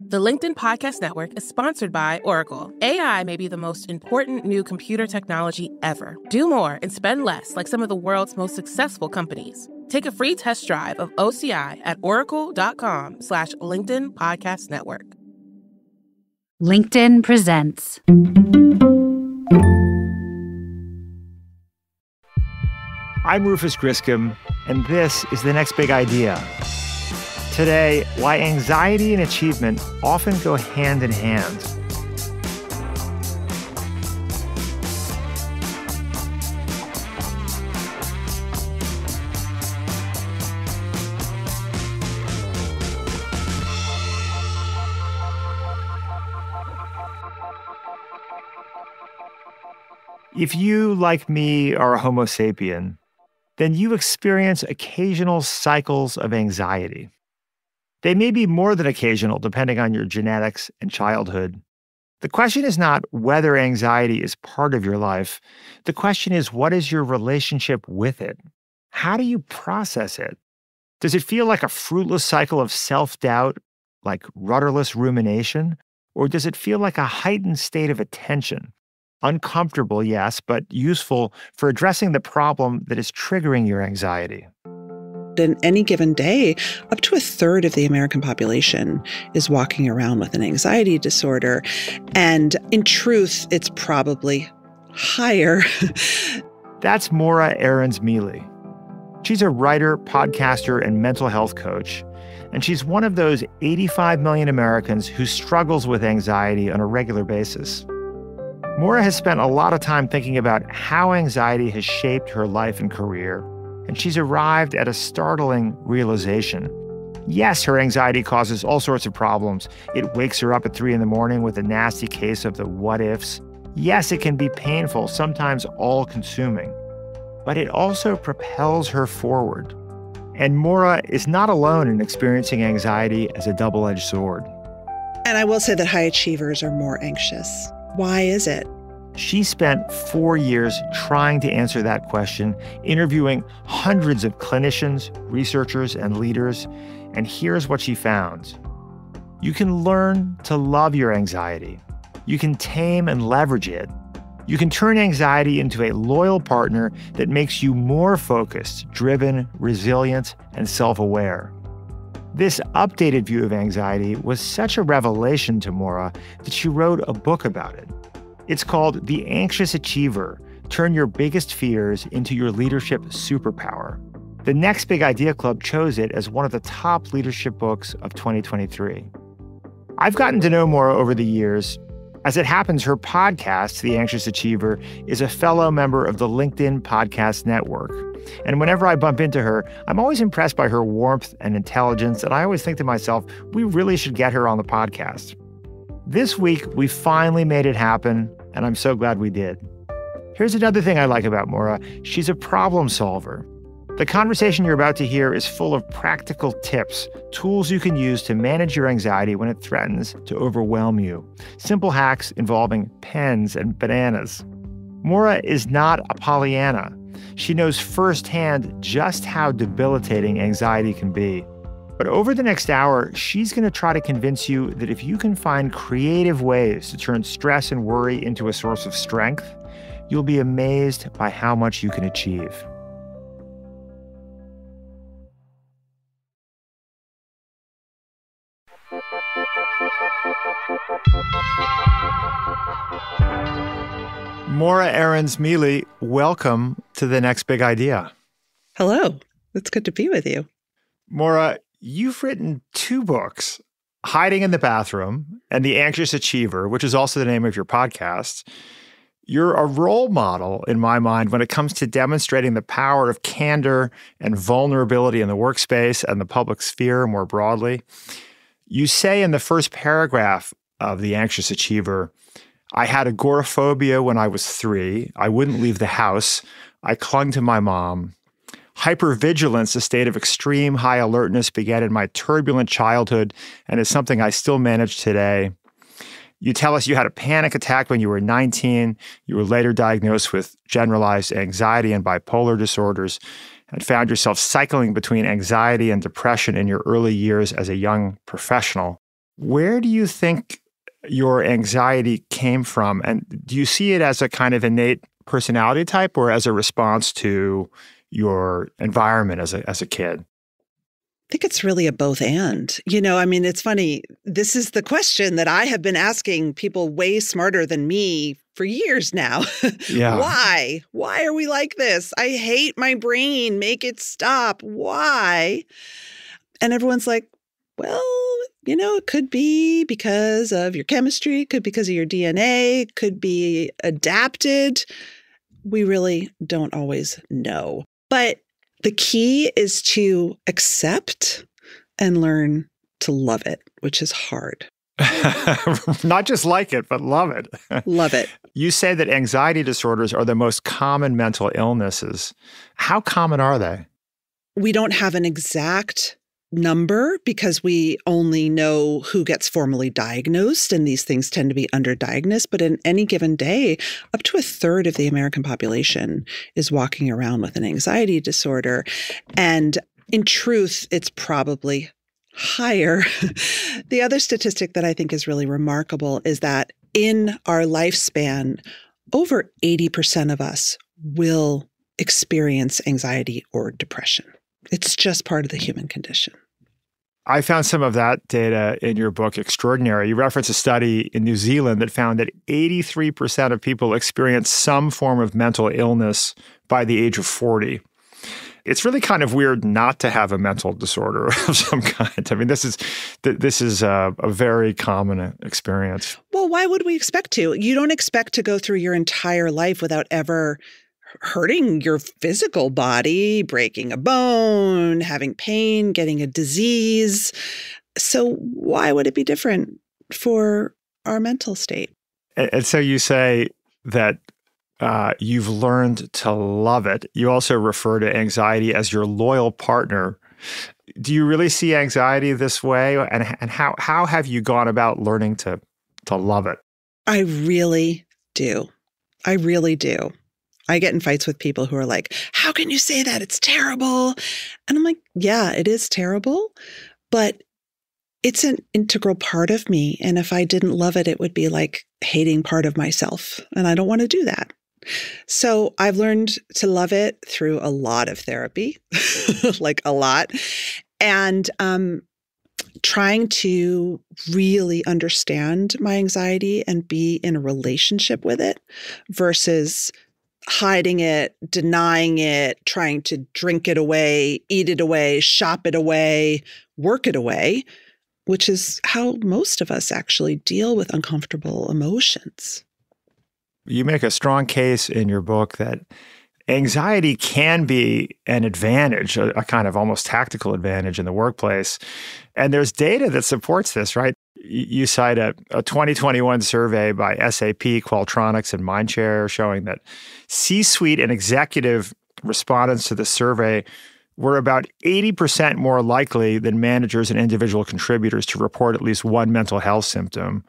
The LinkedIn Podcast Network is sponsored by Oracle. AI may be the most important new computer technology ever. Do more and spend less like some of the world's most successful companies. Take a free test drive of OCI at oracle.com/LinkedIn Podcast Network. LinkedIn presents. I'm Rufus Griscom, and this is The Next Big Idea. Today, why anxiety and achievement often go hand in hand. If you, like me, are a Homo sapien, then you experience occasional cycles of anxiety. They may be more than occasional, depending on your genetics and childhood. The question is not whether anxiety is part of your life. The question is, what is your relationship with it? How do you process it? Does it feel like a fruitless cycle of self-doubt, like rudderless rumination? Or does it feel like a heightened state of attention? Uncomfortable, yes, but useful for addressing the problem that is triggering your anxiety. In any given day, up to a third of the American population is walking around with an anxiety disorder. And in truth, it's probably higher. That's Morra Aarons-Mele. She's a writer, podcaster, and mental health coach. And she's one of those 85 million Americans who struggles with anxiety on a regular basis. Morra has spent a lot of time thinking about how anxiety has shaped her life and career. And she's arrived at a startling realization. Yes, her anxiety causes all sorts of problems. It wakes her up at 3 a.m. with a nasty case of the what-ifs. Yes, it can be painful, sometimes all-consuming. But it also propels her forward. And Morra is not alone in experiencing anxiety as a double-edged sword. And I will say that high achievers are more anxious. Why is it? She spent 4 years trying to answer that question, interviewing hundreds of clinicians, researchers, and leaders, and here's what she found. You can learn to love your anxiety. You can tame and leverage it. You can turn anxiety into a loyal partner that makes you more focused, driven, resilient, and self-aware. This updated view of anxiety was such a revelation to Morra that she wrote a book about it. It's called The Anxious Achiever: Turn Your Biggest Fears into Your Leadership Superpower. The Next Big Idea Club chose it as one of the top leadership books of 2023. I've gotten to know Morra over the years. As it happens, her podcast, The Anxious Achiever, is a fellow member of the LinkedIn Podcast Network. And whenever I bump into her, I'm always impressed by her warmth and intelligence, and I always think to myself, we really should get her on the podcast. This week, we finally made it happen, and I'm so glad we did. Here's another thing I like about Morra. She's a problem solver. The conversation you're about to hear is full of practical tips, tools you can use to manage your anxiety when it threatens to overwhelm you. Simple hacks involving pens and bananas. Morra is not a Pollyanna. She knows firsthand just how debilitating anxiety can be. But over the next hour, she's going to try to convince you that if you can find creative ways to turn stress and worry into a source of strength, you'll be amazed by how much you can achieve. Morra Aarons-Mele, welcome to The Next Big Idea. Hello. It's good to be with you. Morra, you've written 2 books, Hiding in the Bathroom and The Anxious Achiever, which is also the name of your podcast. You're a role model, in my mind, when it comes to demonstrating the power of candor and vulnerability in the workspace and the public sphere more broadly. You say in the first paragraph of The Anxious Achiever, I had agoraphobia when I was 3. I wouldn't leave the house. I clung to my mom. Hypervigilance, a state of extreme high alertness, began in my turbulent childhood and is something I still manage today. You tell us you had a panic attack when you were 19. You were later diagnosed with generalized anxiety and bipolar disorders and found yourself cycling between anxiety and depression in your early years as a young professional. Where do you think your anxiety came from? And do you see it as a kind of innate personality type or as a response to your environment as a kid? I think it's really a both and. I mean, it's funny. This is the question that I have been asking people way smarter than me for years now. Yeah. Why? Why are we like this? I hate my brain. Make it stop. Why? And everyone's like, well, it could be because of your chemistry, it could be because of your DNA, it could be adapted. We really don't always know. But the key is to accept and learn to love it, which is hard. Not just like it, but love it. Love it. You say that anxiety disorders are the most common mental illnesses. How common are they? We don't have an exact number because we only know who gets formally diagnosed, and these things tend to be underdiagnosed. But in any given day, up to a third of the American population is walking around with an anxiety disorder. And in truth, it's probably higher. The other statistic that I think is really remarkable is that in our lifespan, over 80% of us will experience anxiety or depression. It's just part of the human condition. I found some of that data in your book extraordinary. You reference a study in New Zealand that found that 83% of people experience some form of mental illness by the age of 40. It's really kind of weird not to have a mental disorder of some kind. I mean, this is a very common experience. Well, why would we expect to? You don't expect to go through your entire life without ever hurting your physical body, breaking a bone, having pain, getting a disease. So why would it be different for our mental state? And so you say that you've learned to love it. You also refer to anxiety as your loyal partner. Do you really see anxiety this way? And how have you gone about learning to love it? I really do. I really do. I get in fights with people who are like, how can you say that? It's terrible. And I'm like, yeah, it is terrible, but it's an integral part of me. And if I didn't love it, it would be like hating part of myself. And I don't want to do that. So I've learned to love it through a lot of therapy, like a lot, and trying to really understand my anxiety and be in a relationship with it versus hiding it, denying it, trying to drink it away, eat it away, shop it away, work it away, which is how most of us actually deal with uncomfortable emotions. You make a strong case in your book that anxiety can be an advantage, a kind of almost tactical advantage in the workplace. And there's data that supports this, right? You cite a 2021 survey by SAP, Qualtrics, and Mindshare showing that C-suite and executive respondents to the survey were about 80% more likely than managers and individual contributors to report at least one mental health symptom.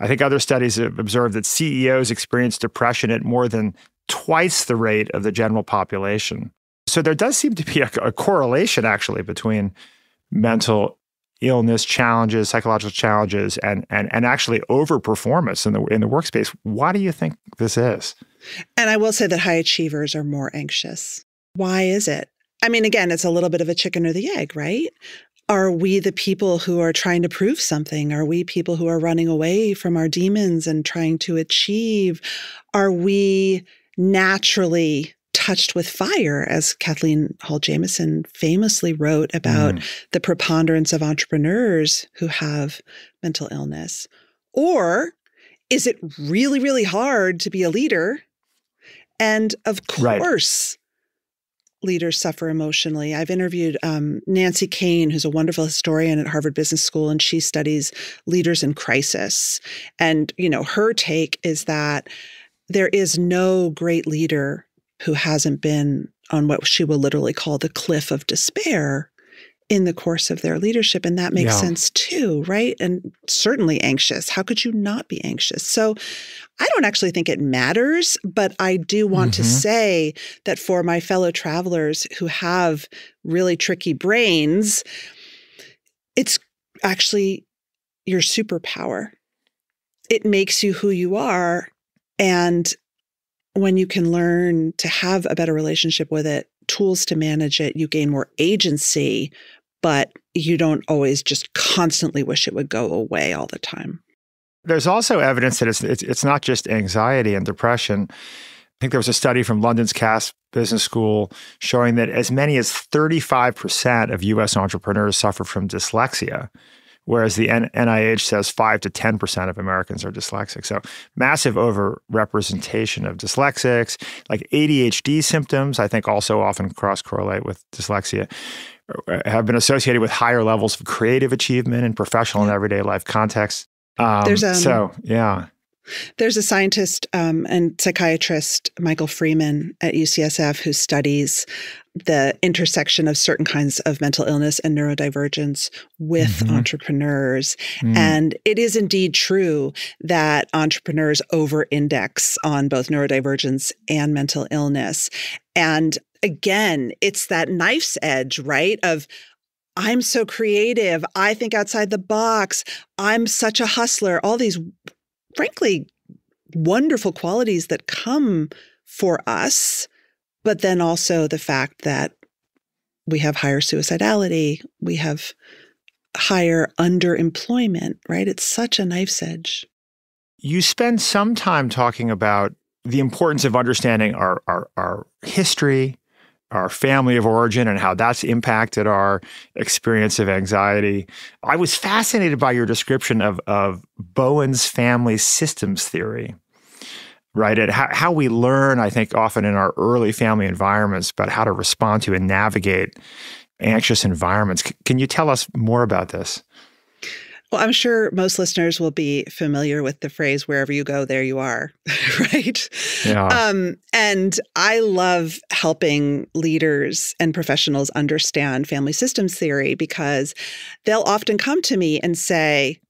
I think other studies have observed that CEOs experience depression at more than twice the rate of the general population. So there does seem to be a correlation, actually, between mental illness challenges, psychological challenges, and actually overperformance in the workspace. Why do you think this is? And I will say that high achievers are more anxious. Why is it? I mean, again, it's a little bit of a chicken or the egg, right? Are we the people who are trying to prove something? Are we people who are running away from our demons and trying to achieve? Are we naturally touched with fire, as Kathleen Hall Jamieson famously wrote about the preponderance of entrepreneurs who have mental illness? Or is it really, really hard to be a leader? And of course, leaders suffer emotionally. I've interviewed Nancy Kane, who's a wonderful historian at Harvard Business School, and she studies leaders in crisis. And, her take is that there is no great leader who hasn't been on what she will literally call the cliff of despair in the course of their leadership. And that makes sense too, right? And certainly anxious. How could you not be anxious? So I don't actually think it matters, but I do want to say that for my fellow travelers who have really tricky brains, it's actually your superpower. It makes you who you are. And when you can learn to have a better relationship with it, tools to manage it, you gain more agency, but you don't always just constantly wish it would go away all the time. There's also evidence that it's not just anxiety and depression. I think there was a study from London's Cass Business School showing that as many as 35% of U.S. entrepreneurs suffer from dyslexia, whereas the NIH says 5 to 10% of Americans are dyslexic. So massive overrepresentation of dyslexics, like ADHD symptoms, I think also often cross-correlate with dyslexia, have been associated with higher levels of creative achievement in professional and everyday life contexts. There's a scientist and psychiatrist, Michael Freeman at UCSF, who studies the intersection of certain kinds of mental illness and neurodivergence with entrepreneurs. And it is indeed true that entrepreneurs over-index on both neurodivergence and mental illness. And again, it's that knife's edge, right? Of I'm so creative. I think outside the box. I'm such a hustler. All these, frankly, wonderful qualities that come for us, but then also the fact that we have higher suicidality, we have higher underemployment, right? It's such a knife's edge. You spend some time talking about the importance of understanding our history, our family of origin, and how that's impacted our experience of anxiety. I was fascinated by your description of Bowen's family systems theory, right? And how we learn, I think, often in our early family environments about how to respond to and navigate anxious environments. Can you tell us more about this? Well, I'm sure most listeners will be familiar with the phrase, wherever you go, there you are, right? Yeah. And I love helping leaders and professionals understand family systems theory because they'll often come to me and say,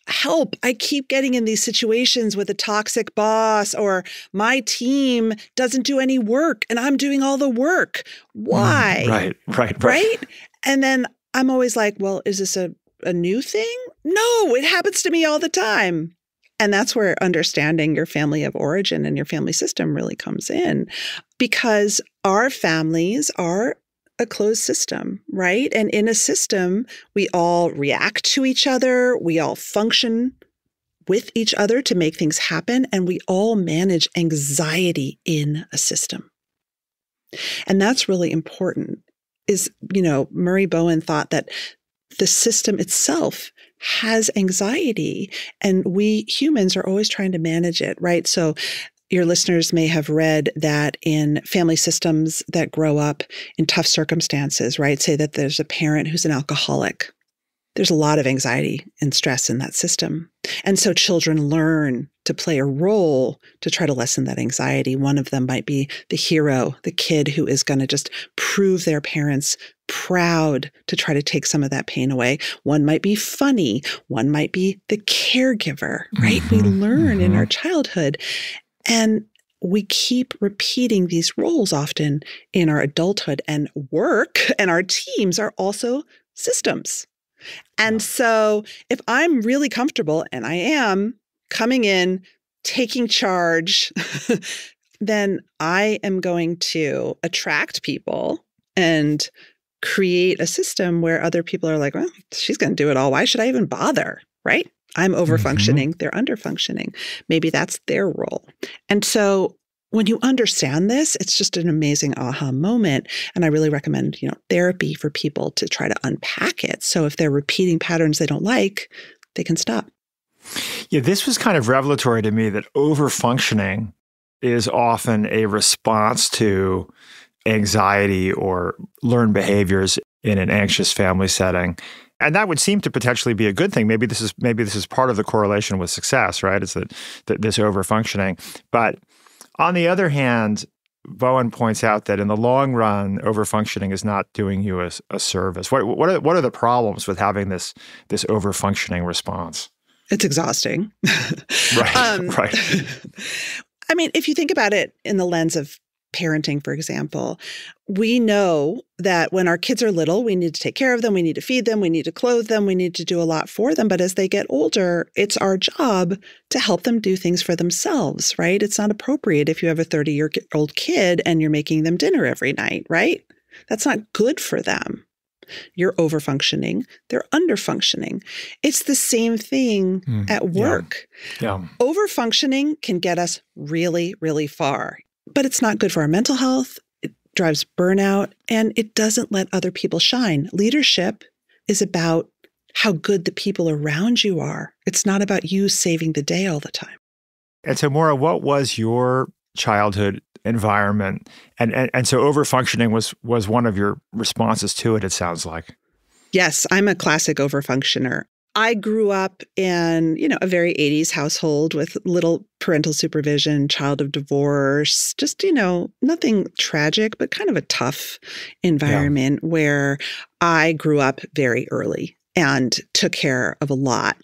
help, I keep getting in these situations with a toxic boss, or my team doesn't do any work and I'm doing all the work. Why? Right? And then I'm always like, well, is this a new thing? No, it happens to me all the time. And that's where understanding your family of origin and your family system really comes in, because our families are a closed system, right? And in a system, we all react to each other, we all function with each other to make things happen, and we all manage anxiety in a system. And that's really important. Murray Bowen thought that the system itself has anxiety, and we humans are always trying to manage it, right? So your listeners may have read that in family systems that grow up in tough circumstances, right? Say that there's a parent who's an alcoholic. There's a lot of anxiety and stress in that system. And so children learn to play a role to try to lessen that anxiety. One of them might be the hero, the kid who is going to just prove their parents proud to try to take some of that pain away. One might be funny. One might be the caregiver, right? We learn in our childhood. And we keep repeating these roles often in our adulthood, and work and our teams are also systems. And so if I'm really comfortable, and I am, coming in, taking charge, then I am going to attract people and create a system where other people are like, well, she's going to do it all. Why should I even bother? Right? I'm over-functioning. They're under-functioning. Maybe that's their role. And so when you understand this, it's just an amazing aha moment. And I really recommend, therapy for people to try to unpack it. So if they're repeating patterns they don't like, they can stop. Yeah, this was kind of revelatory to me that over-functioning is often a response to anxiety or learned behaviors in an anxious family setting. And that would seem to potentially be a good thing. Maybe this is part of the correlation with success, right? It's that this over-functioning. But on the other hand, Bowen points out that in the long run, over-functioning is not doing you a service. What are the problems with having this over-functioning response? It's exhausting. Right. I mean, if you think about it in the lens of parenting, for example, we know that when our kids are little, we need to take care of them, we need to feed them, we need to clothe them, we need to do a lot for them. But as they get older, it's our job to help them do things for themselves, right? It's not appropriate if you have a 30-year-old kid and you're making them dinner every night, right? That's not good for them. You're overfunctioning, they're underfunctioning. It's the same thing at work. Yeah. Overfunctioning can get us really, really far, but it's not good for our mental health. It drives burnout, and it doesn't let other people shine. Leadership is about how good the people around you are. It's not about you saving the day all the time. And so, Morra, what was your childhood environment? And so overfunctioning was one of your responses to it sounds like. Yes, I'm a classic overfunctioner. I grew up in, a very 80s household with little parental supervision, child of divorce, just, nothing tragic, but kind of a tough environment where I grew up very early and took care of a lot.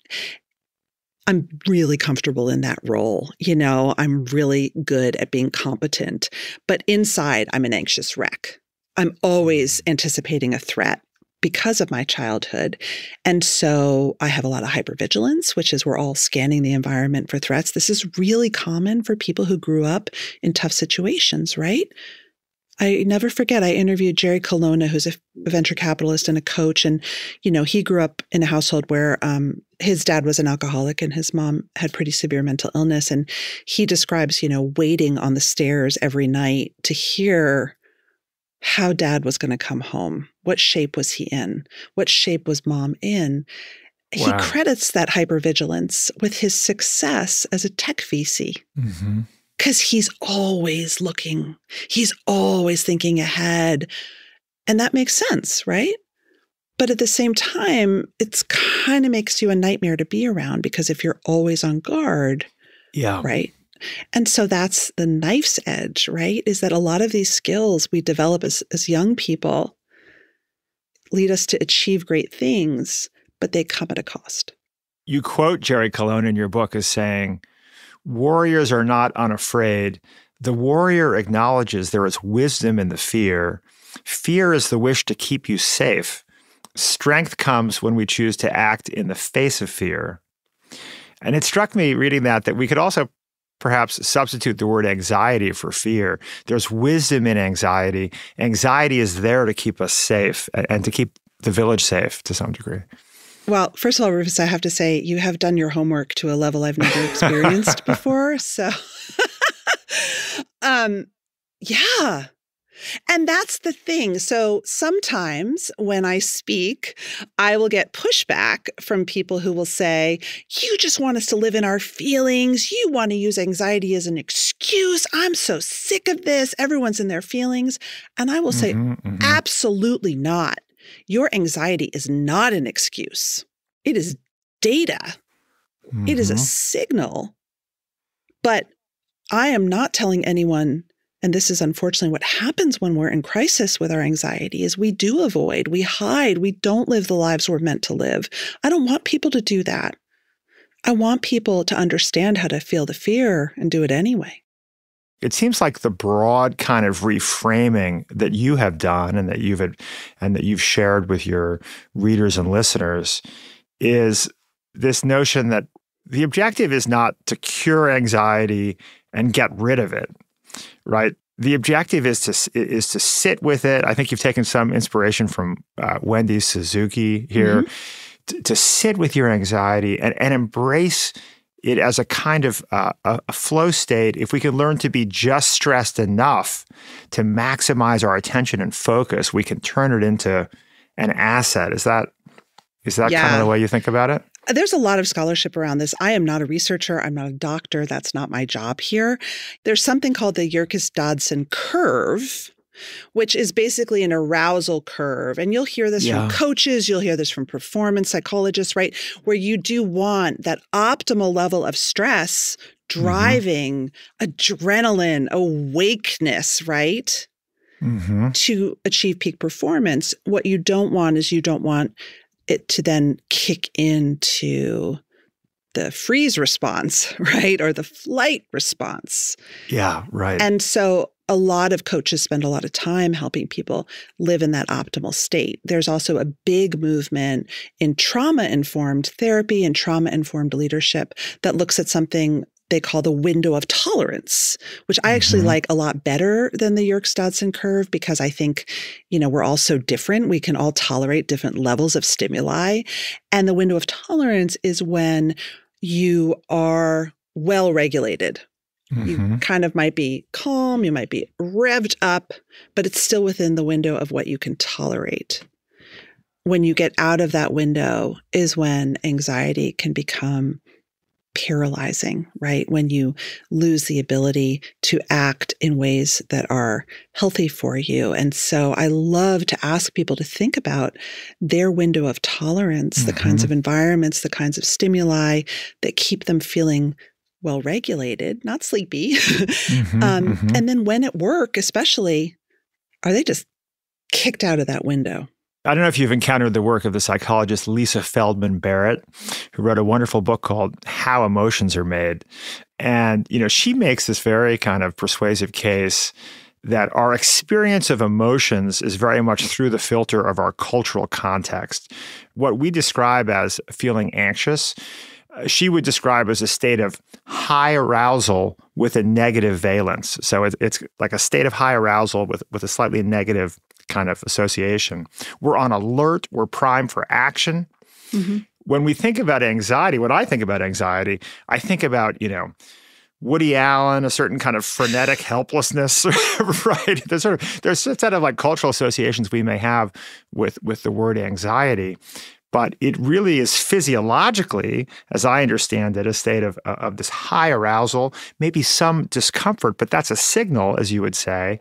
I'm really comfortable in that role. I'm really good at being competent, but inside I'm an anxious wreck. I'm always anticipating a threat because of my childhood. And so I have a lot of hypervigilance, which is we're all scanning the environment for threats. This is really common for people who grew up in tough situations, right? I never forget, I interviewed Jerry Colonna, who's a venture capitalist and a coach. And, he grew up in a household where his dad was an alcoholic and his mom had pretty severe mental illness. And he describes, waiting on the stairs every night to hear how dad was going to come home. What shape was he in? What shape was mom in? Wow. He credits that hypervigilance with his success as a tech VC. Mm-hmm. Because he's always looking. He's always thinking ahead. And that makes sense, right? But at the same time, it's kind of makes you a nightmare to be around because if you're always on guard, right? And so that's the knife's edge, right? Is that a lot of these skills we develop as young people lead us to achieve great things, but they come at a cost. You quote Jerry Colonna in your book as saying, "Warriors are not unafraid. The warrior acknowledges there is wisdom in the fear. Fear is the wish to keep you safe. Strength comes when we choose to act in the face of fear." And it struck me reading that we could also perhaps substitute the word anxiety for fear. There's wisdom in anxiety. Anxiety is there to keep us safe and to keep the village safe to some degree. Well, first of all, Rufus, I have to say you have done your homework to a level I've never experienced before. So, yeah. And that's the thing. So sometimes when I speak, I will get pushback from people who will say, you just want us to live in our feelings. You want to use anxiety as an excuse. I'm so sick of this. Everyone's in their feelings. And I will say, absolutely not. Your anxiety is not an excuse. It is data. It is a signal. But I am not telling anyone, and this is unfortunately what happens when we're in crisis with our anxiety, is we do avoid, we hide, we don't live the lives we're meant to live. I don't want people to do that. I want people to understand how to feel the fear and do it anyway. It seems like the broad kind of reframing that you have done and that you've shared with your readers and listeners is this notion that the objective is not to cure anxiety and get rid of it, right? The objective is to sit with it. I think you've taken some inspiration from Wendy Suzuki here, to sit with your anxiety and embrace it as a kind of a flow state. If we can learn to be just stressed enough to maximize our attention and focus, we can turn it into an asset. Is that kind of the way you think about it? There's a lot of scholarship around this. I am not a researcher. I'm not a doctor. That's not my job here. There's something called the Yerkes-Dodson curve, which is basically an arousal curve. And you'll hear this from coaches, you'll hear this from performance psychologists, right? Where you do want that optimal level of stress driving adrenaline, awakeness, right? To achieve peak performance. What you don't want is you don't want it to then kick into the freeze response, right? Or the flight response. Yeah, right. And so a lot of coaches spend a lot of time helping people live in that optimal state. There's also a big movement in trauma-informed therapy and trauma-informed leadership that looks at something they call the window of tolerance, which I actually like a lot better than the Yerkes-Dodson curve, because I think, we're all so different. We can all tolerate different levels of stimuli. And the window of tolerance is when you are well-regulated. You kind of might be calm, you might be revved up, but it's still within the window of what you can tolerate. When you get out of that window is when anxiety can become paralyzing, right? When you lose the ability to act in ways that are healthy for you. And so I love to ask people to think about their window of tolerance, the kinds of environments, the kinds of stimuli that keep them feeling well-regulated, not sleepy. And then when at work, especially, are they just kicked out of that window? I don't know if you've encountered the work of the psychologist Lisa Feldman Barrett, who wrote a wonderful book called How Emotions Are Made. And, she makes this very kind of persuasive case that our experience of emotions is very much through the filter of our cultural context. What we describe as feeling anxious, she would describe as a state of high arousal with a negative valence. So it's like a state of high arousal with a slightly negative kind of association. We're on alert. We're primed for action. When we think about anxiety, when I think about anxiety, I think about, Woody Allen, a certain kind of frenetic helplessness, right? There's a set of like cultural associations we may have with the word anxiety. But it really is physiologically, as I understand it, a state of this high arousal, maybe some discomfort, but that's a signal, as you would say.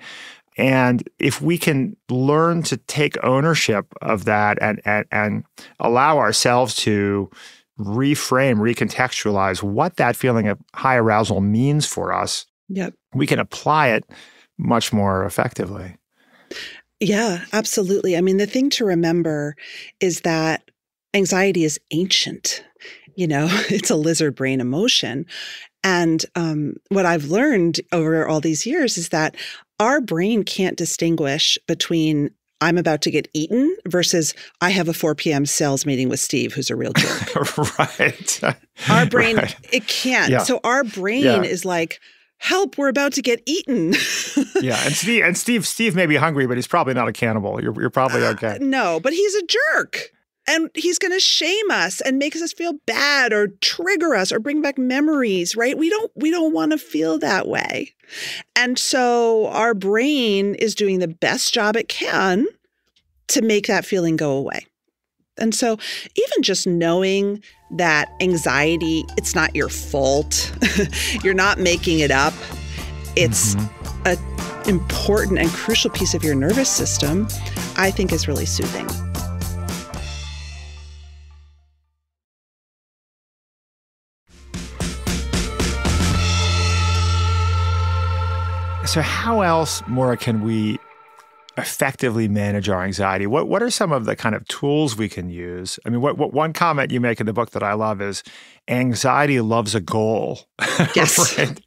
And if we can learn to take ownership of that and allow ourselves to reframe, recontextualize what that feeling of high arousal means for us, we can apply it much more effectively. Yeah, absolutely. I mean, the thing to remember is that anxiety is ancient. It's a lizard brain emotion. And what I've learned over all these years is that our brain can't distinguish between I'm about to get eaten versus I have a 4 p.m. sales meeting with Steve, who's a real jerk. Right. Our brain, it can't. Yeah. So our brain is like, help, we're about to get eaten. And Steve may be hungry, but he's probably not a cannibal. You're probably okay. No, but he's a jerk. And he's going to shame us and make us feel bad or trigger us or bring back memories, right? We don't want to feel that way. And so our brain is doing the best job it can to make that feeling go away. And so even just knowing that anxiety, it's not your fault. You're not making it up. It's an important and crucial piece of your nervous system, I think is really soothing. So how else, Morra, can we effectively manage our anxiety? What are some of the kind of tools we can use? I mean, what one comment you make in the book that I love is anxiety loves a goal. Yes. Right?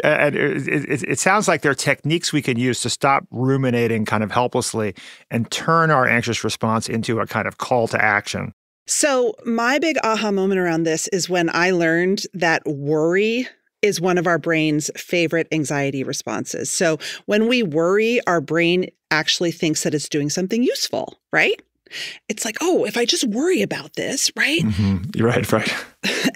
And it sounds like there are techniques we can use to stop ruminating kind of helplessly and turn our anxious response into a kind of call to action. So my big aha moment around this is when I learned that worry is one of our brain's favorite anxiety responses. So when we worry, our brain actually thinks that it's doing something useful, right? It's like, oh, if I just worry about this, right? You're right.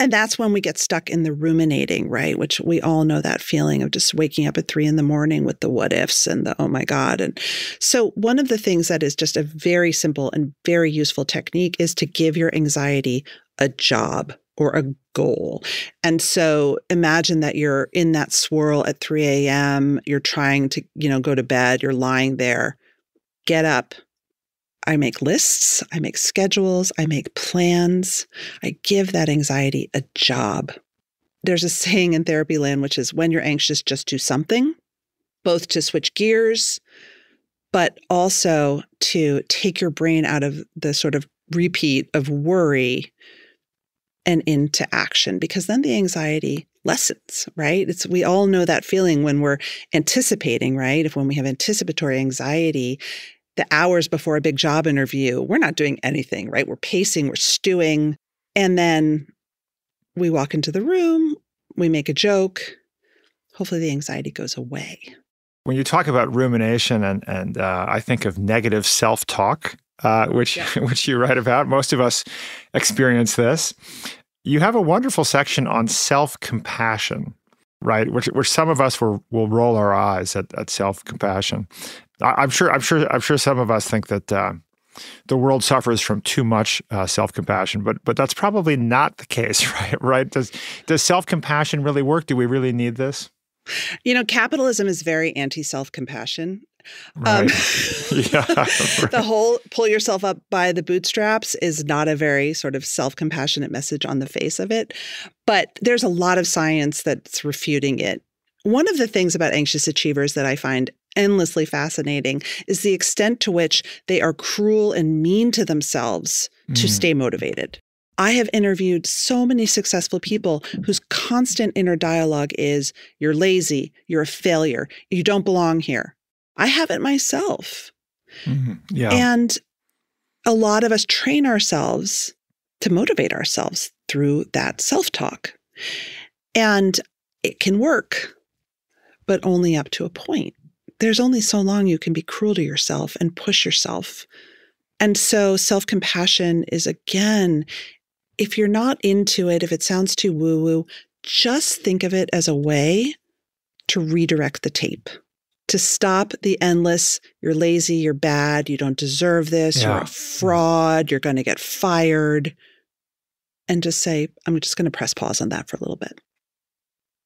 And that's when we get stuck in the ruminating, right? Which we all know that feeling of just waking up at 3 a.m. with the what ifs and the, oh my God. And so one of the things that is just a very simple and very useful technique is to give your anxiety a job or a goal. And so imagine that you're in that swirl at 3 a.m., you're trying to, go to bed, you're lying there, get up. I make lists, I make schedules, I make plans. I give that anxiety a job. There's a saying in therapy land, which is when you're anxious, just do something, both to switch gears, but also to take your brain out of the sort of repeat of worry and into action, because then the anxiety lessens, right? We all know that feeling when we're anticipating, right? When we have anticipatory anxiety, the hours before a big job interview, we're not doing anything, right? We're pacing, we're stewing. And then we walk into the room, we make a joke. Hopefully the anxiety goes away. When you talk about rumination and I think of negative self-talk, which you write about, most of us experience this. You have a wonderful section on self-compassion, right? Which some of us will roll our eyes at self-compassion. I'm sure some of us think that the world suffers from too much self-compassion, but that's probably not the case, right? Right? Does self-compassion really work? Do we really need this? Capitalism is very anti-self-compassion. Right. Yeah, right. The whole pull yourself up by the bootstraps is not a very sort of self-compassionate message on the face of it, but there's a lot of science that's refuting it. One of the things about anxious achievers that I find endlessly fascinating is the extent to which they are cruel and mean to themselves to stay motivated. I have interviewed so many successful people whose constant inner dialogue is, you're lazy, you're a failure, you don't belong here. I have it myself. Mm-hmm. Yeah. And a lot of us train ourselves to motivate ourselves through that self-talk. And it can work, but only up to a point. There's only so long you can be cruel to yourself and push yourself. And so self-compassion is, again, if you're not into it, if it sounds too woo-woo, just think of it as a way to redirect the tape, to stop the endless, you're lazy, you're bad, you don't deserve this, you're a fraud, you're going to get fired, and just say, I'm just going to press pause on that for a little bit.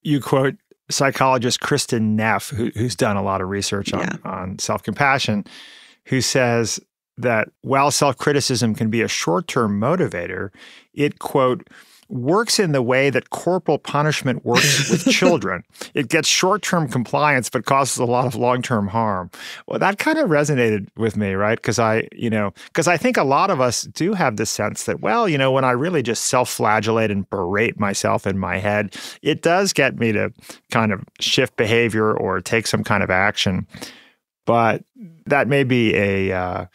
You quote psychologist Kristen Neff, who's done a lot of research on self-compassion, who says that while self-criticism can be a short-term motivator, it, quote, works in the way that corporal punishment works with children. It gets short-term compliance, but causes a lot of long-term harm. Well, that kind of resonated with me, right? Because I think a lot of us do have this sense that, well, when I really just self-flagellate and berate myself in my head, it does get me to kind of shift behavior or take some kind of action. But that may be a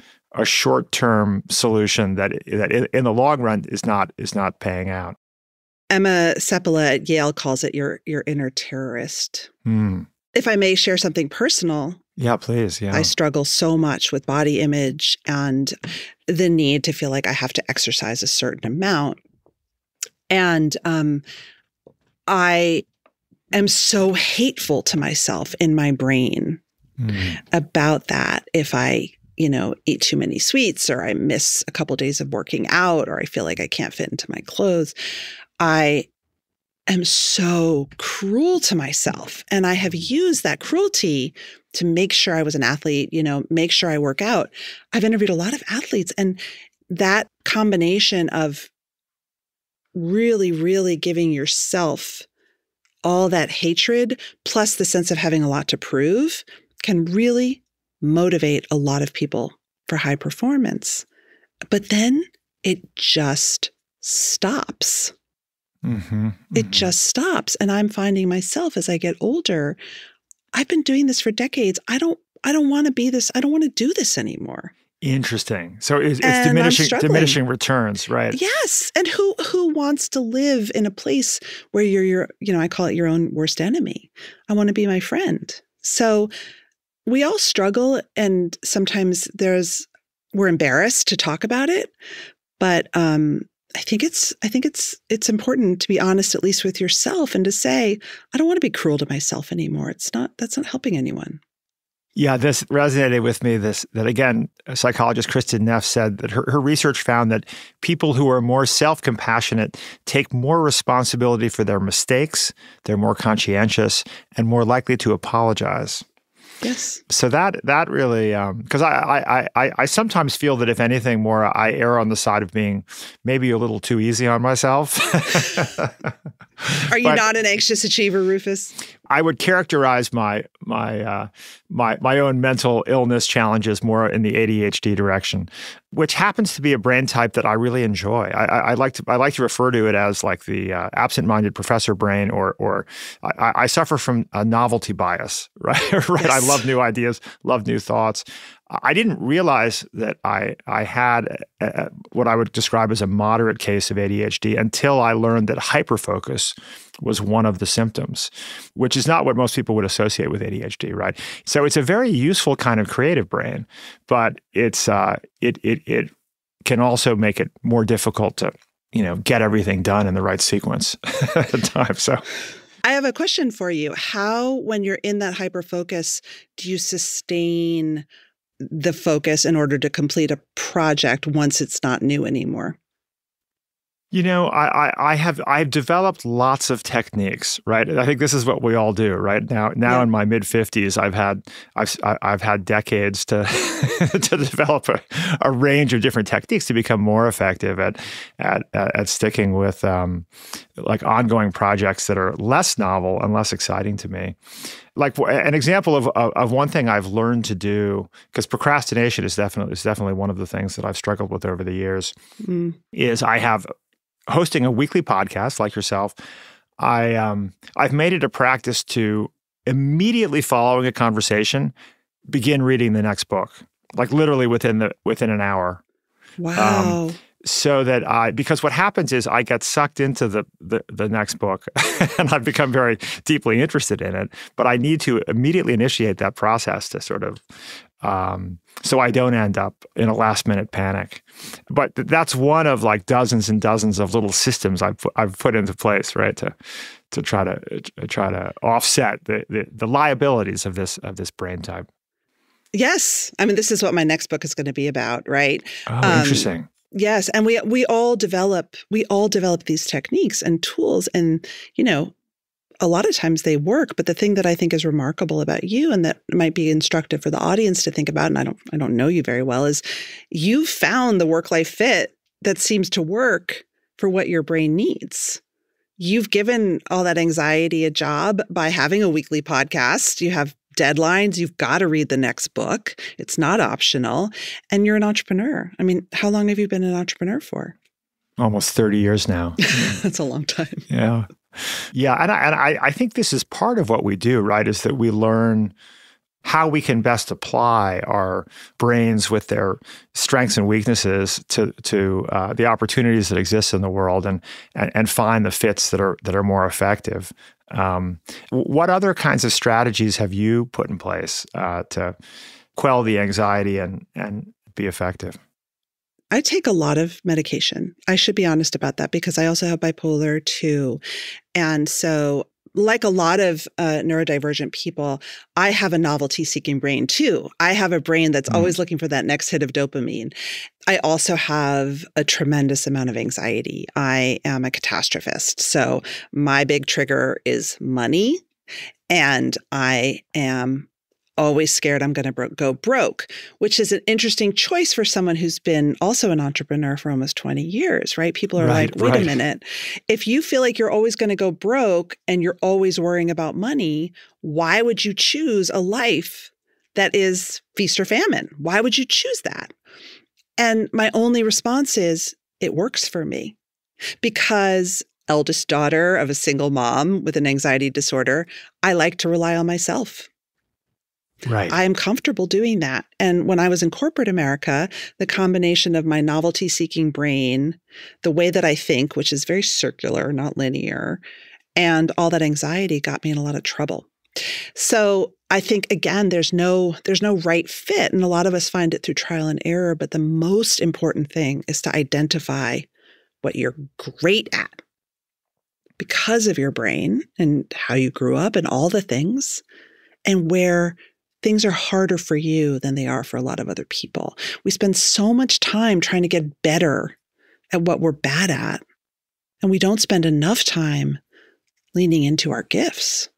short-term solution that in the long run is not paying out. Emma Seppala at Yale calls it your inner terrorist. If I may share something personal. Yeah, please. Yeah. I struggle so much with body image and the need to feel like I have to exercise a certain amount. And I am so hateful to myself in my brain about that. If I eat too many sweets, or I miss a couple days of working out, or I feel like I can't fit into my clothes, I am so cruel to myself. And I have used that cruelty to make sure I was an athlete, make sure I work out. I've interviewed a lot of athletes, and that combination of really, really giving yourself all that hatred, plus the sense of having a lot to prove, can really motivate a lot of people for high performance. But then it just stops. It just stops. And I'm finding myself as I get older, I've been doing this for decades. I don't want to be this. I don't want to do this anymore. Interesting. So it's diminishing returns, right? Yes. And who wants to live in a place where you're I call it your own worst enemy. I want to be my friend. So we all struggle, and sometimes we're embarrassed to talk about it, but I think it's important to be honest, at least with yourself, and to say, I don't want to be cruel to myself anymore. That's not helping anyone. Yeah, this resonated with me, that again, psychologist Kristen Neff said that her research found that people who are more self-compassionate take more responsibility for their mistakes, they're more conscientious, and more likely to apologize. Yes. So that really, because I sometimes feel that if anything more, I err on the side of being maybe a little too easy on myself. Are you not an anxious achiever, Rufus? I would characterize my own mental illness challenges more in the ADHD direction, which happens to be a brain type that I really enjoy. I like to refer to it as like the absent-minded professor brain, or I suffer from a novelty bias, right? Right. Yes. I love new ideas, love new thoughts. I didn't realize that I had what I would describe as a moderate case of ADHD until I learned that hyperfocus was one of the symptoms, which is not what most people would associate with ADHD, right? So it's a very useful kind of creative brain, but it's it can also make it more difficult to get everything done in the right sequence at a time. So I have a question for you. How, when you're in that hyperfocus, do you sustain the focus in order to complete a project once it's not new anymore? I've developed lots of techniques, right? I think this is what we all do, right? Now yeah. In my mid 50s, I've had decades to to develop a range of different techniques to become more effective at sticking with like ongoing projects that are less novel and less exciting to me. Like an example of one thing I've learned to do, because procrastination is definitely one of the things that I've struggled with over the years, is I have hosting a weekly podcast like yourself. I've made it a practice to immediately following a conversation, begin reading the next book, like literally within an hour. Wow. So that because what happens is I get sucked into the next book and I've become very deeply interested in it, but I need to immediately initiate that process to sort of, so I don't end up in a last minute panic. But that's one of like dozens and dozens of little systems I've put into place, right, to try to offset the liabilities of this brain type. Yes, I mean, this is what my next book is going to be about, right? Oh, interesting. Yes, and we all develop these techniques and tools, and a lot of times they work. But the thing that I think is remarkable about you, and that might be instructive for the audience to think about, and I don't know you very well, is you found the work-life fit that seems to work for what your brain needs. You've given all that anxiety a job by having a weekly podcast. You have deadlines. You've got to read the next book. It's not optional. And you're an entrepreneur. I mean, how long have you been an entrepreneur for? Almost 30 years now. That's a long time. Yeah. Yeah. And I think this is part of what we do, right? Is that we learn how we can best apply our brains with their strengths and weaknesses to the opportunities that exist in the world, and find the fits that are more effective. What other kinds of strategies have you put in place to quell the anxiety and be effective? I take a lot of medication. I should be honest about that because I also have bipolar 2. And so, like a lot of neurodivergent people, I have a novelty-seeking brain too. I have a brain that's always looking for that next hit of dopamine. I also have a tremendous amount of anxiety. I am a catastrophist. So my big trigger is money, and I am always scared I'm going to go broke, which is an interesting choice for someone who's been also an entrepreneur for almost 20 years, right? People are like, wait a minute. If you feel like you're always going to go broke and you're always worrying about money, why would you choose a life that is feast or famine? Why would you choose that? And my only response is, it works for me. Because eldest daughter of a single mom with an anxiety disorder, I like to rely on myself. Right. I am comfortable doing that. And when I was in corporate America, the combination of my novelty-seeking brain, the way that I think, which is very circular, not linear, and all that anxiety got me in a lot of trouble. So I think, again, there's no right fit. And a lot of us find it through trial and error. But the most important thing is to identify what you're great at because of your brain and how you grew up and all the things, and where things are harder for you than they are for a lot of other people. We spend so much time trying to get better at what we're bad at, and we don't spend enough time leaning into our gifts.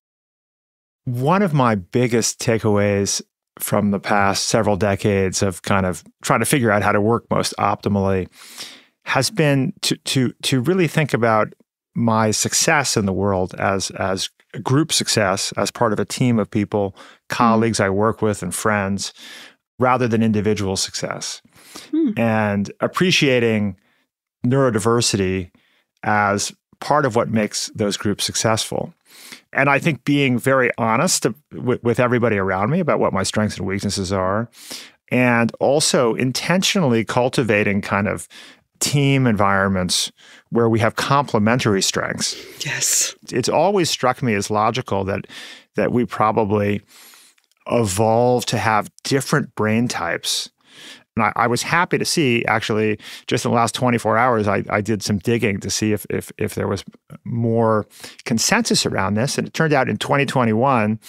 One of my biggest takeaways from the past several decades of kind of trying to figure out how to work most optimally has been to really think about my success in the world as group success, as part of a team of people, colleagues I work with and friends, rather than individual success. And appreciating neurodiversity as part of what makes those groups successful. And I think being very honest with everybody around me about what my strengths and weaknesses are, and also intentionally cultivating kind of team environments where we have complementary strengths. Yes. It's always struck me as logical that we probably evolved to have different brain types. And I was happy to see, actually, just in the last 24 hours, I did some digging to see if there was more consensus around this. And it turned out in 2021,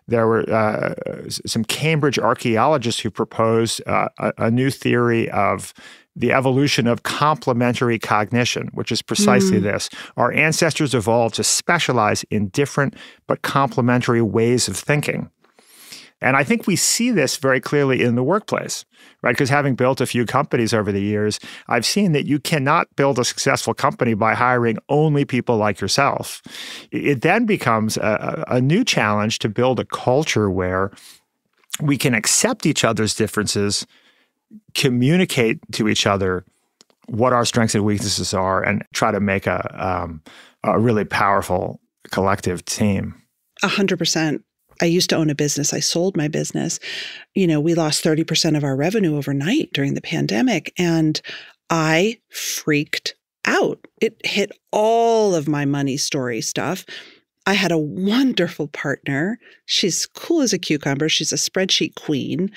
there were some Cambridge archaeologists who proposed a new theory of the evolution of complementary cognition, which is precisely this. Our ancestors evolved to specialize in different but complementary ways of thinking. And I think we see this very clearly in the workplace, right? Because having built a few companies over the years, I've seen that you cannot build a successful company by hiring only people like yourself. It then becomes a new challenge to build a culture where we can accept each other's differences, communicate to each other what our strengths and weaknesses are, and try to make a really powerful collective team. 100%. I used to own a business. I sold my business. We lost 30% of our revenue overnight during the pandemic, and I freaked out. It hit all of my money story stuff. I had a wonderful partner. She's cool as a cucumber. She's a spreadsheet queen.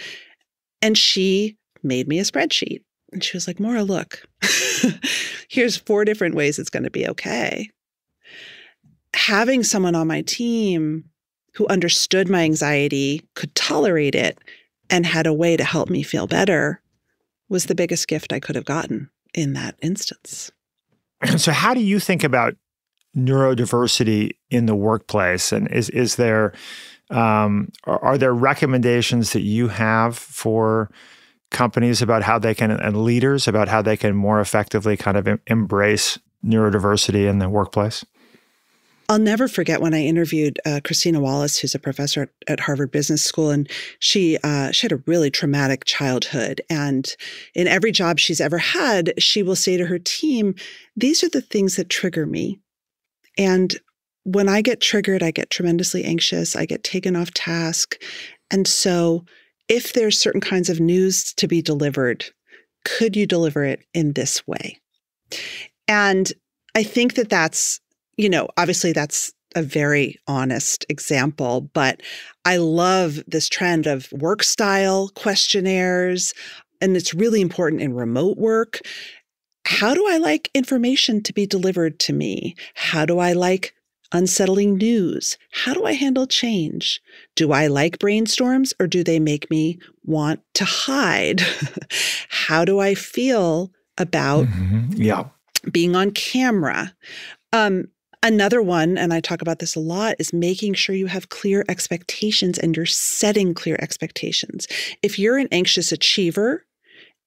And she made me a spreadsheet. And she was like, Morra, look, here's 4 different ways it's going to be okay. Having someone on my team who understood my anxiety, could tolerate it, and had a way to help me feel better was the biggest gift I could have gotten in that instance. So how do you think about neurodiversity in the workplace? And is there are there recommendations that you have for companies about how they can, and leaders about how they can more effectively kind of embrace neurodiversity in the workplace? I'll never forget when I interviewed Christina Wallace, who's a professor at Harvard Business School, and she had a really traumatic childhood. And in every job she's ever had, she will say to her team, these are the things that trigger me. And when I get triggered, I get tremendously anxious. I get taken off task. And so if there's certain kinds of news to be delivered, could you deliver it in this way? And I think that that's, obviously that's a very honest example, but I love this trend of work style questionnaires, and it's really important in remote work. How do I like information to be delivered to me? How do I like unsettling news? How do I handle change? Do I like brainstorms, or do they make me want to hide? How do I feel about being on camera? Another one, and I talk about this a lot, is making sure you have clear expectations and you're setting clear expectations. If you're an anxious achiever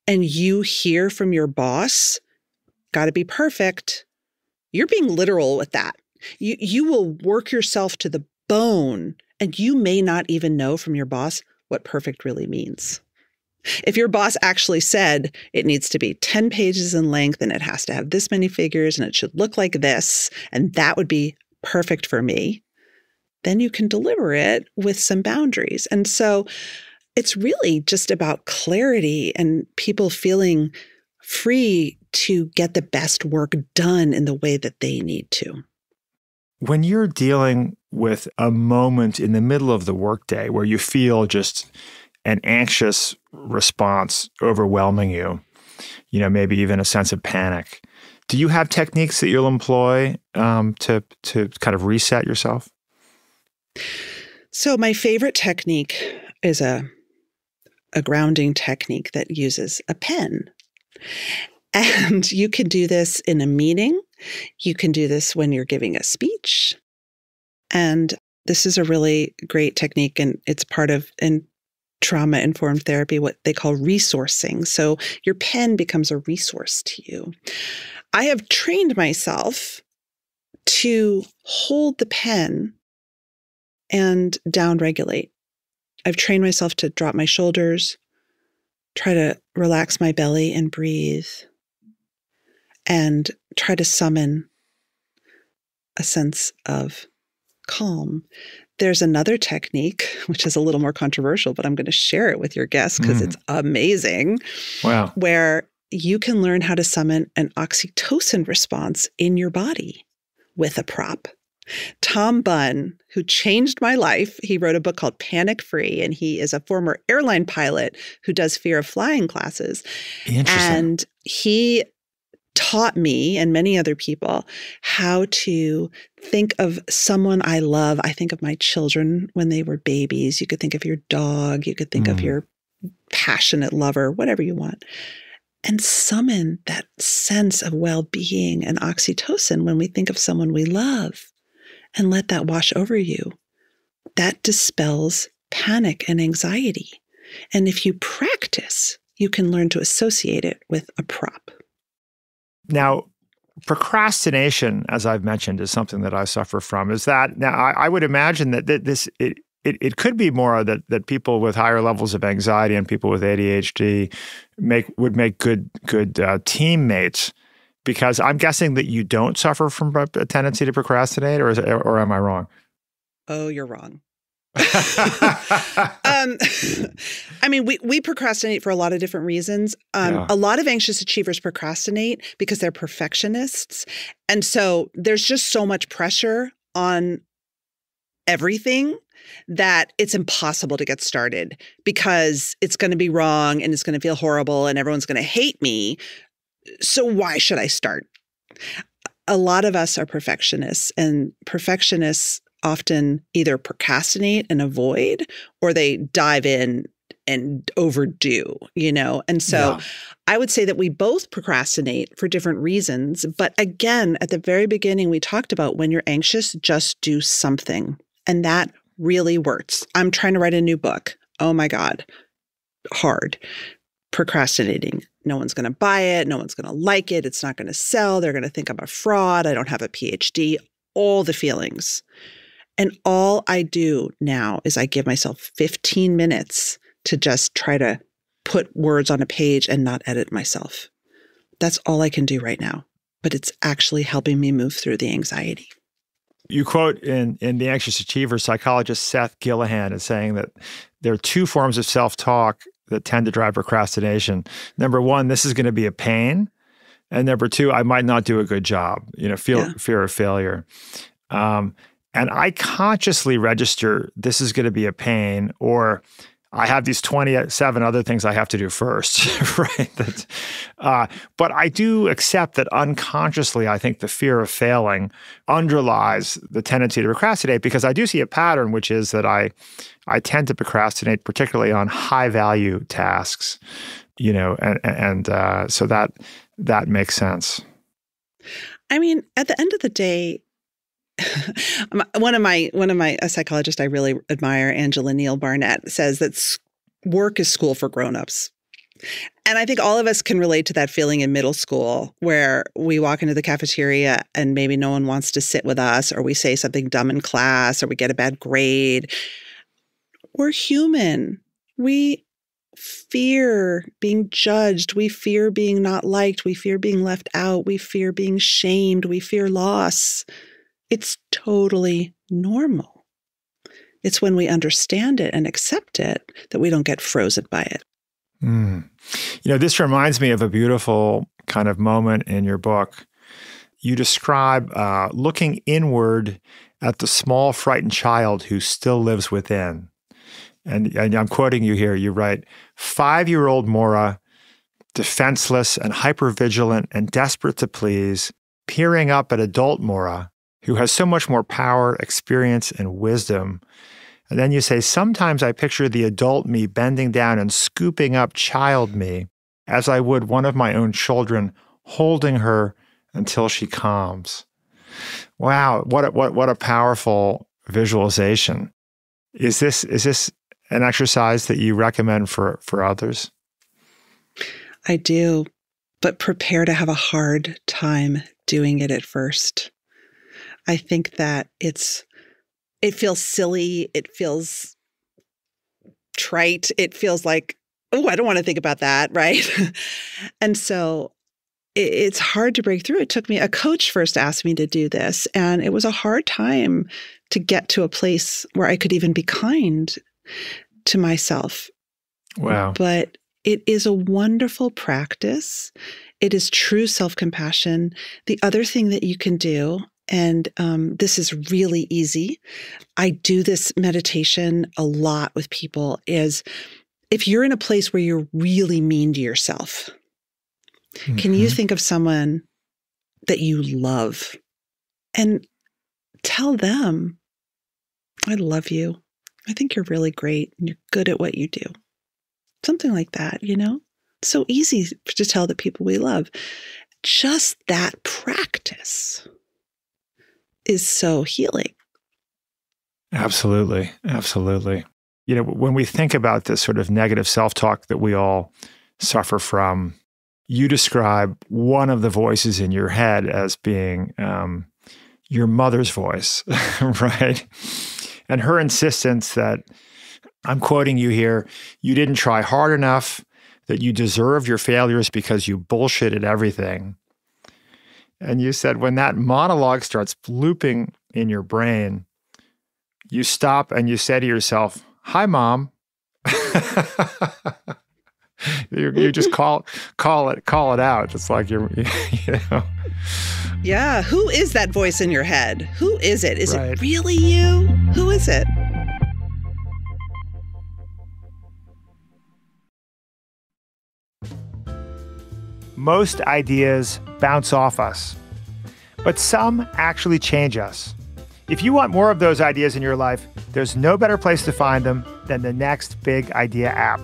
and you hear from your boss, got to be perfect, you're being literal with that. You will work yourself to the bone, and you may not even know from your boss what perfect really means. If your boss actually said it needs to be 10 pages in length and it has to have this many figures and it should look like this, and that would be perfect for me, then you can deliver it with some boundaries. And so it's really just about clarity and people feeling free to get the best work done in the way that they need to. When you're dealing with a moment in the middle of the workday where you feel just an anxious response overwhelming you, maybe even a sense of panic, do you have techniques that you'll employ to kind of reset yourself? So my favorite technique is a grounding technique that uses a pen. And you can do this in a meeting. You can do this when you're giving a speech. And this is a really great technique, and it's part of trauma-informed therapy, what they call resourcing. So your pen becomes a resource to you. I have trained myself to hold the pen and downregulate. I've trained myself to drop my shoulders, try to relax my belly and breathe, and try to summon a sense of calm. There's another technique, which is a little more controversial, but I'm going to share it with your guests because it's amazing. Wow. Where you can learn how to summon an oxytocin response in your body with a prop. Tom Bunn, who changed my life, he wrote a book called Panic Free, and he is a former airline pilot who does fear of flying classes. Interesting. And he taught me and many other people how to think of someone I love. I think of my children when they were babies. You could think of your dog. You could think of your passionate lover, whatever you want. And summon that sense of well-being and oxytocin when we think of someone we love, and let that wash over you. That dispels panic and anxiety. And if you practice, you can learn to associate it with a prop. Now, procrastination, as I've mentioned, is something that I suffer from. Is that now? I would imagine that it could be more that people with higher levels of anxiety and people with ADHD would make good teammates, because I'm guessing that you don't suffer from a tendency to procrastinate, or am I wrong? Oh, you're wrong. I mean, we procrastinate for a lot of different reasons. A lot of anxious achievers procrastinate because they're perfectionists. And so there's just so much pressure on everything that it's impossible to get started because it's going to be wrong and it's going to feel horrible and everyone's going to hate me. So why should I start? A lot of us are perfectionists, and perfectionists often either procrastinate and avoid, or they dive in and overdo, And so I would say that we both procrastinate for different reasons. But again, at the very beginning, we talked about when you're anxious, just do something. And that really works. I'm trying to write a new book. Oh my God. Hard. Procrastinating. No one's going to buy it. No one's going to like it. It's not going to sell. They're going to think I'm a fraud. I don't have a PhD. All the feelings. And all I do now is I give myself 15 minutes to just try to put words on a page and not edit myself. That's all I can do right now. But it's actually helping me move through the anxiety. You quote in The Anxious Achiever, psychologist Seth Gillihan is saying that there are two forms of self-talk that tend to drive procrastination. Number one, this is going to be a pain. And number two, I might not do a good job, fear of failure. And I consciously register this is going to be a pain, or I have these 27 other things I have to do first, right? But I do accept that unconsciously, I think the fear of failing underlies the tendency to procrastinate, because I do see a pattern, which is that I tend to procrastinate, particularly on high-value tasks, and so that makes sense. I mean, at the end of the day, a psychologist I really admire, Angela Neal Barnett, says that work is school for grownups. And I think all of us can relate to that feeling in middle school where we walk into the cafeteria and maybe no one wants to sit with us, or we say something dumb in class, or we get a bad grade. We're human. We fear being judged. We fear being not liked. We fear being left out. We fear being shamed. We fear loss. It's totally normal. It's when we understand it and accept it that we don't get frozen by it. This reminds me of a beautiful kind of moment in your book. You describe looking inward at the small, frightened child who still lives within. And I'm quoting you here. You write, 5-year-old Morra, defenseless and hypervigilant and desperate to please, peering up at adult Morra, who has so much more power, experience, and wisdom. And then you say, sometimes I picture the adult me bending down and scooping up child me, as I would one of my own children, holding her until she calms. Wow, what a powerful visualization. Is this an exercise that you recommend for others? I do, but prepare to have a hard time doing it at first. I think that it feels silly. It feels trite. It feels like, oh, I don't want to think about that, right? And so it's hard to break through. It took me, a coach first asked me to do this, and it was a hard time to get to a place where I could even be kind to myself. Wow. But it is a wonderful practice. It is true self-compassion. The other thing that you can do, and this is really easy, I do this meditation a lot with people, is if you're in a place where you're really mean to yourself, can you think of someone that you love and tell them, I love you. I think you're really great and you're good at what you do. Something like that, So easy to tell the people we love. Just that practice is so healing. Absolutely. Absolutely. When we think about this sort of negative self-talk that we all suffer from, you describe one of the voices in your head as being your mother's voice, right? And her insistence that, I'm quoting you here, you didn't try hard enough, that you deserve your failures because you bullshitted everything. And you said when that monologue starts looping in your brain, you stop and you say to yourself, hi, Mom. You just call it out. It's like Yeah. Who is that voice in your head? Who is it? Is right. It really you? Who is it? Most ideas bounce off us, but some actually change us. If you want more of those ideas in your life, there's no better place to find them than the Next Big Idea app.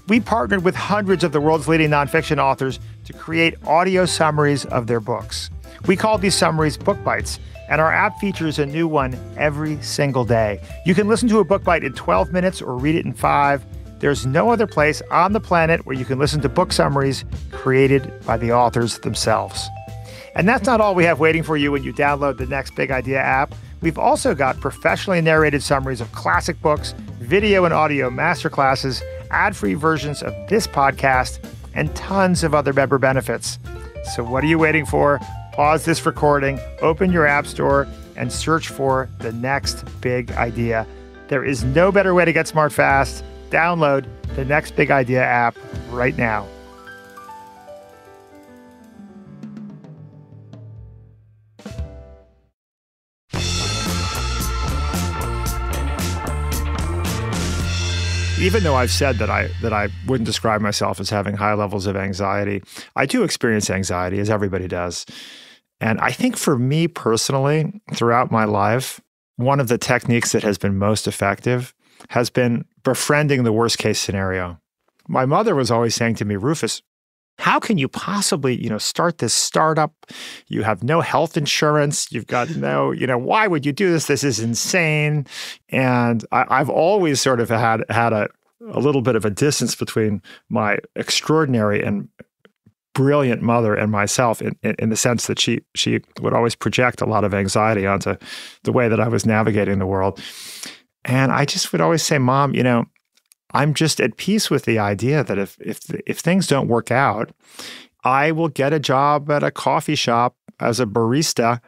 We partnered with hundreds of the world's leading nonfiction authors to create audio summaries of their books. We call these summaries Book Bites, and our app features a new one every single day. You can listen to a book bite in 12 minutes or read it in 5. There's no other place on the planet where you can listen to book summaries created by the authors themselves. And that's not all we have waiting for you when you download the Next Big Idea app. We've also got professionally narrated summaries of classic books, video and audio masterclasses, ad-free versions of this podcast, and tons of other member benefits. So what are you waiting for? Pause this recording, open your app store, and search for the Next Big Idea. There is no better way to get smart fast. Download the Next Big Idea app right now. Even though I've said that I wouldn't describe myself as having high levels of anxiety, I do experience anxiety, as everybody does. And I think for me personally, throughout my life, one of the techniques that has been most effective has been befriending the worst case scenario. My mother was always saying to me, Rufus, how can you possibly, start this startup? You have no health insurance. You've got no, why would you do this? This is insane. And I've always sort of had a little bit of a distance between my extraordinary and brilliant mother and myself in the sense that she would always project a lot of anxiety onto the way that I was navigating the world. And I just would always say, Mom, I'm just at peace with the idea that if things don't work out, I will get a job at a coffee shop as a barista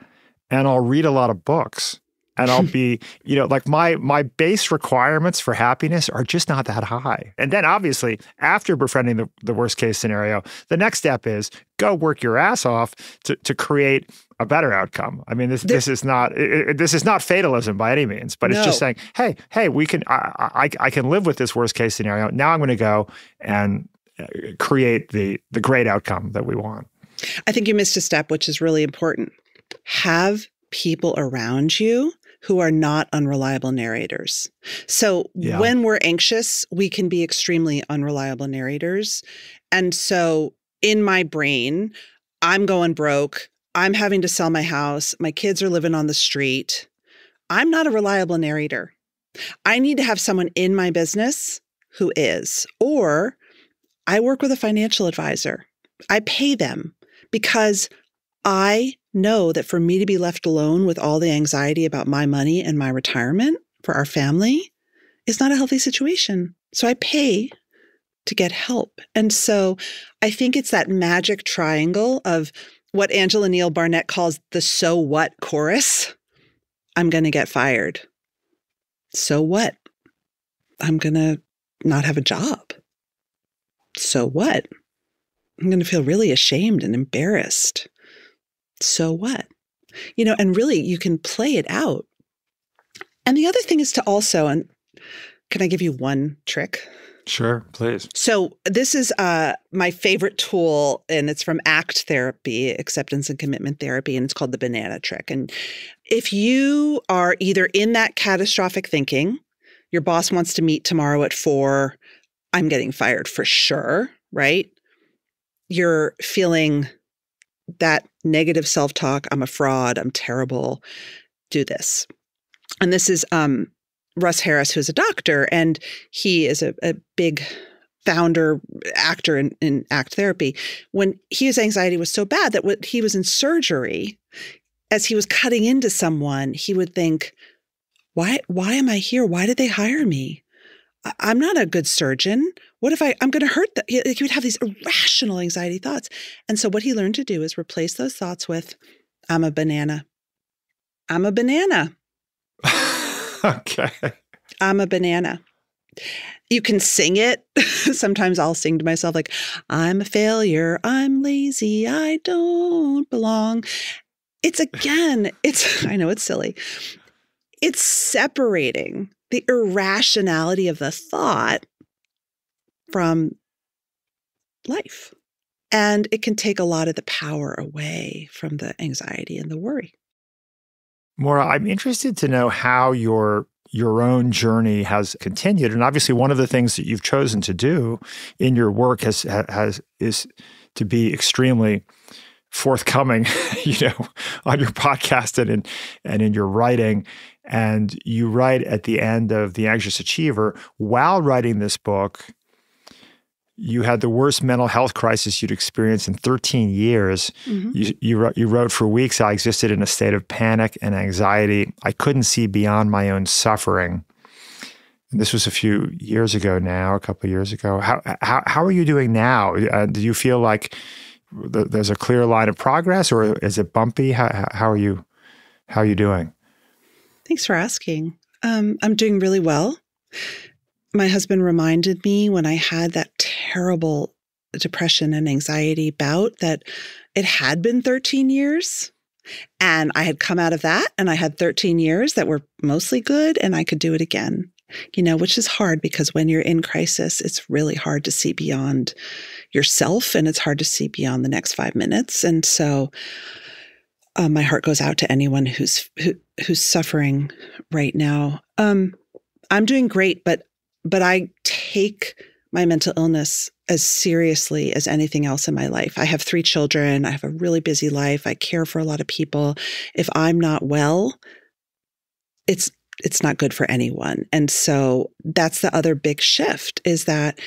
and I'll read a lot of books. And I'll be, like my base requirements for happiness are just not that high. And then obviously, after befriending the worst case scenario, the next step is go work your ass off to create a better outcome. I mean, this is not fatalism by any means, but it's just saying, hey, I can live with this worst case scenario. Now I'm going to go and create the great outcome that we want. I think you missed a step, which is really important. Have people around you who are not unreliable narrators. So when we're anxious, we can be extremely unreliable narrators. And so in my brain, I'm going broke. I'm having to sell my house. My kids are living on the street. I'm not a reliable narrator. I need to have someone in my business who is, or I work with a financial advisor. I pay them because I know that for me to be left alone with all the anxiety about my money and my retirement for our family is not a healthy situation. So I pay to get help. And so I think it's that magic triangle of what Angela Neal Barnett calls the so what chorus. I'm going to get fired. So what? I'm going to not have a job. So what? I'm going to feel really ashamed and embarrassed. So what? And really you can play it out. And the other thing is to also, and can I give you one trick? Sure, please. So this is my favorite tool, and it's from ACT therapy, acceptance and commitment therapy, and it's called the banana trick. And if you are either in that catastrophic thinking, your boss wants to meet tomorrow at 4, I'm getting fired for sure, right? You're feeling that negative self-talk, I'm a fraud, I'm terrible, do this. And this is Russ Harris, who's a doctor, and he is a big founder, actor in ACT therapy. When his anxiety was so bad that when he was in surgery, as he was cutting into someone, he would think, why am I here? Why did they hire me? I'm not a good surgeon. What if I'm going to hurt them? He would have these irrational anxiety thoughts. And so what he learned to do is replace those thoughts with, I'm a banana. I'm a banana. Okay. I'm a banana. You can sing it. Sometimes I'll sing to myself like, I'm a failure. I'm lazy. I don't belong. I know it's silly. It's separating the irrationality of the thought from life. And it can take a lot of the power away from the anxiety and the worry. Morra, I'm interested to know how your own journey has continued. And obviously one of the things that you've chosen to do in your work is to be extremely forthcoming, on your podcast and in your writing. And you write at the end of The Anxious Achiever, while writing this book, you had the worst mental health crisis you'd experienced in 13 years. Mm-hmm. You wrote, for weeks, I existed in a state of panic and anxiety. I couldn't see beyond my own suffering. And this was a few years ago now, a couple of years ago. How are you doing now? Do you feel like there's a clear line of progress, or is it bumpy? How are you doing? Thanks for asking. I'm doing really well. My husband reminded me when I had that terrible depression and anxiety bout that it had been 13 years and I had come out of that and I had 13 years that were mostly good and I could do it again, which is hard because when you're in crisis, it's really hard to see beyond yourself and it's hard to see beyond the next 5 minutes. And so my heart goes out to anyone who's suffering right now. I'm doing great, but I take my mental illness as seriously as anything else in my life. I have 3 children. I have a really busy life. I care for a lot of people. If I'm not well, it's not good for anyone. And so that's the other big shift is that,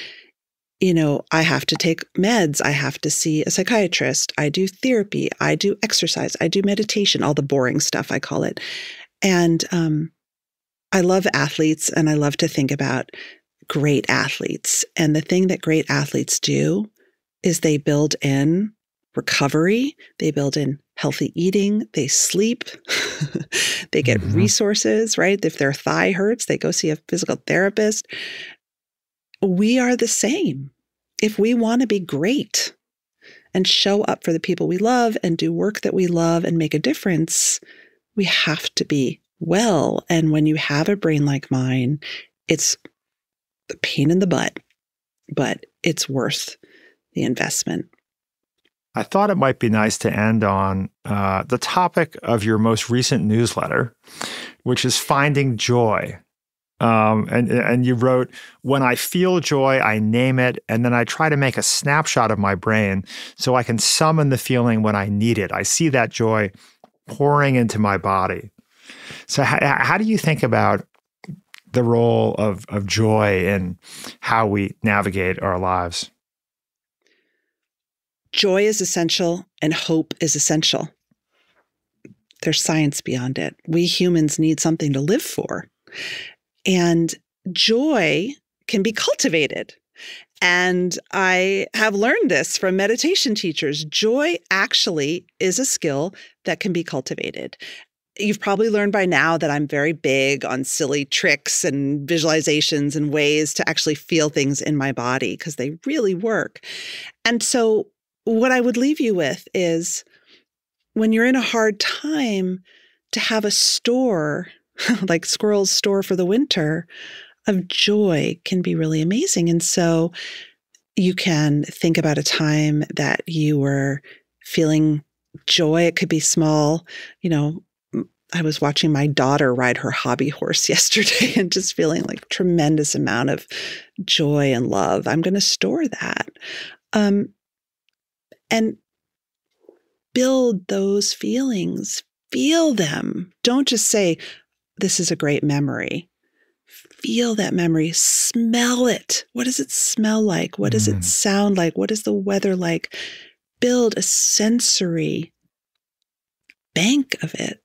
I have to take meds. I have to see a psychiatrist. I do therapy. I do exercise. I do meditation, all the boring stuff, I call it. And I love athletes and I love to think about great athletes. And the thing that great athletes do is they build in recovery, they build in healthy eating, they sleep, they get resources, right? If their thigh hurts, they go see a physical therapist. We are the same. If we want to be great and show up for the people we love and do work that we love and make a difference, we have to be well. And when you have a brain like mine, it's the pain in the butt, but it's worth the investment. I thought it might be nice to end on the topic of your most recent newsletter, which is finding joy. And you wrote, when I feel joy, I name it, and then I try to make a snapshot of my brain so I can summon the feeling when I need it. I see that joy pouring into my body. So how do you think about the role of joy in how we navigate our lives? Joy is essential and hope is essential. There's science beyond it. We humans need something to live for. And joy can be cultivated. And I have learned this from meditation teachers. Joy actually is a skill that can be cultivated. You've probably learned by now that I'm very big on silly tricks and visualizations and ways to actually feel things in my body because they really work. And so what I would leave you with is when you're in a hard time, to have a store, like Squirrel's store for the winter, of joy can be really amazing. And so you can think about a time that you were feeling joy. It could be small. I was watching my daughter ride her hobby horse yesterday and just feeling like tremendous amount of joy and love. I'm going to store that. And build those feelings. Feel them. Don't just say, this is a great memory. Feel that memory. Smell it. What does it smell like? What does it sound like? What is the weather like? Build a sensory bank of it.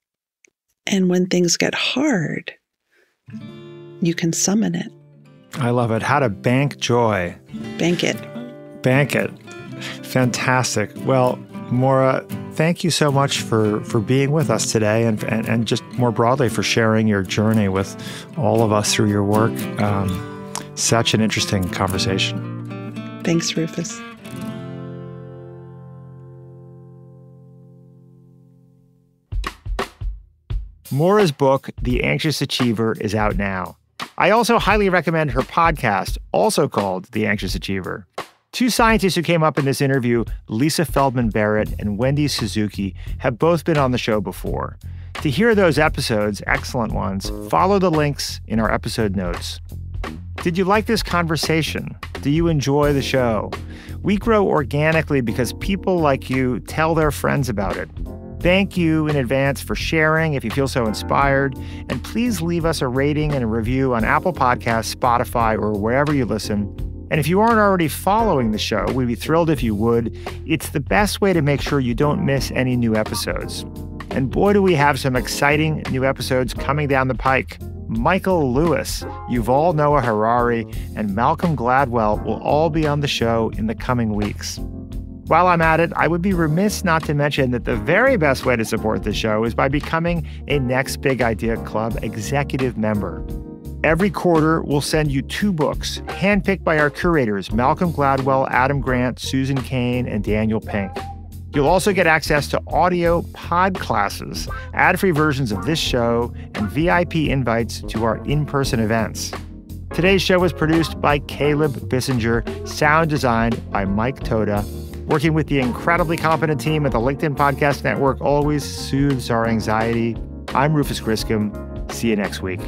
And when things get hard, you can summon it. I love it. How to bank joy. Bank it. Bank it. Fantastic. Well, Morra, thank you so much for being with us today and just more broadly for sharing your journey with all of us through your work. Such an interesting conversation. Thanks, Rufus. Morra's book, The Anxious Achiever, is out now. I also highly recommend her podcast, also called The Anxious Achiever. Two scientists who came up in this interview, Lisa Feldman Barrett and Wendy Suzuki, have both been on the show before. To hear those episodes, excellent ones, follow the links in our episode notes. Did you like this conversation? Do you enjoy the show? We grow organically because people like you tell their friends about it. Thank you in advance for sharing if you feel so inspired. And please leave us a rating and a review on Apple Podcasts, Spotify, or wherever you listen. And if you aren't already following the show, we'd be thrilled if you would. It's the best way to make sure you don't miss any new episodes. And boy, do we have some exciting new episodes coming down the pike. Michael Lewis, Yuval Noah Harari, and Malcolm Gladwell will all be on the show in the coming weeks. While I'm at it, I would be remiss not to mention that the very best way to support the show is by becoming a Next Big Idea Club executive member. Every quarter, we'll send you 2 books, handpicked by our curators, Malcolm Gladwell, Adam Grant, Susan Cain, and Daniel Pink. You'll also get access to audio pod classes, ad-free versions of this show, and VIP invites to our in-person events. Today's show was produced by Caleb Bissinger, sound designed by Mike Toda. Working with the incredibly competent team at the LinkedIn Podcast Network always soothes our anxiety. I'm Rufus Griscom. See you next week.